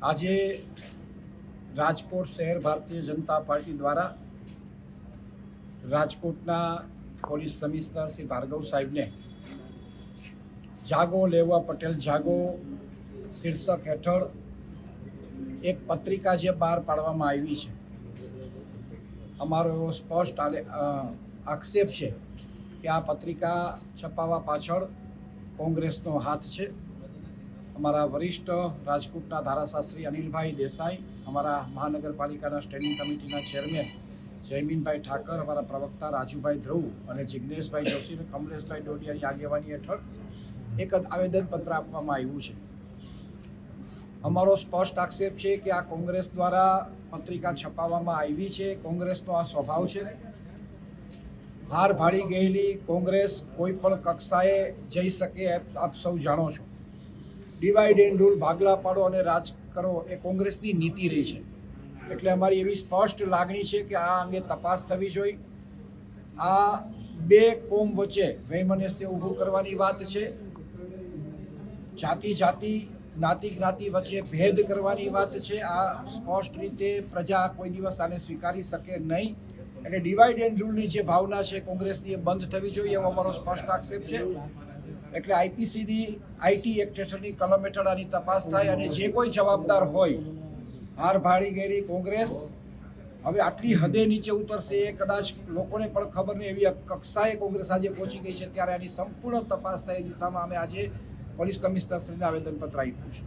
આજે રાજકોટ શહેર ભારતીય જનતા પાર્ટી દ્વારા રાજકોટના પોલીસ કમિશનર શ્રી ભાર્ગવ સાહેબને જાગો લેવા પટેલ જાગો શીર્ષક હેઠળ એક પત્રિકા જે બહાર પાડવામાં આવી છે। અમારો એવો સ્પષ્ટ આક્ષેપ છે કે આ પત્રિકા છપાવવા પાછળ કોંગ્રેસનો હાથ છે। અમારા વરિષ્ઠ રાજકોટના ધારાશાસ્ત્રી અનિલભાઈ દેસાઈ, અમારા મહાનગરપાલિકાના સ્ટેન્ડિંગ કમિટીના ચેરમેન જયમીનભાઈ ઠાકર, અમારા પ્રવક્તા રાજુભાઈ ધ્રુવ અને જિજ્ઞેશભાઈ જોશી અને કમલેશભાઈ ડોડિયાની આગેવાની હેઠળ એક આવેદનપત્ર આપવામાં આવ્યું છે। અમારો સ્પષ્ટ આક્ષેપ છે કે આ કોંગ્રેસ દ્વારા પત્રિકા છપાવવામાં આવી છે। કોંગ્રેસનો આ સ્વભાવ છે। હાર ભાળી ગયેલી કોંગ્રેસ કોઈ પણ કક્ષાએ જઈ શકે આપ સૌ જાણો છો। ડિવાઇડ એન્ડ રૂલ, ભાગલા પાડો અને રાજ કરો એ કોંગ્રેસની નીતિ રહી છે। એટલે અમારી એવી સ્પષ્ટ લાગણી છે કે આ અંગે તપાસ થવી જોઈએ। આ બે કોમ વચ્ચે વૈમનસ્ય ઊભું કરવાની વાત છે। જાતિ જ્ઞાતિ વચ્ચે ભેદ કરવાની વાત છે। આ સ્પષ્ટ રીતે પ્રજા કોઈ દિવસ આને સ્વીકારી શકે નહીં। એટલે ડિવાઇડ એન્ડ રૂલની જે ભાવના છે કોંગ્રેસની એ બંધ થવી જોઈએ એવો અમારો સ્પષ્ટ આક્ષેપ છે। એટલે આઈપીસીની આઈટી એક્ટ હેઠળની કલમ હેઠળ આની તપાસ થાય અને જે કોઈ જવાબદાર હોય, હાર ભાળી ગયેલી કોંગ્રેસ હવે આટલી હદે નીચે ઉતરશે એ કદાચ લોકોને પણ ખબર નહીં એવી કક્ષાએ કોંગ્રેસ આજે પહોંચી ગઈ છે। ત્યારે આની સંપૂર્ણ તપાસ થાય એ દિશામાં અમે આજે પોલીસ કમિશનરશ્રીને આવેદનપત્ર આપ્યું છે।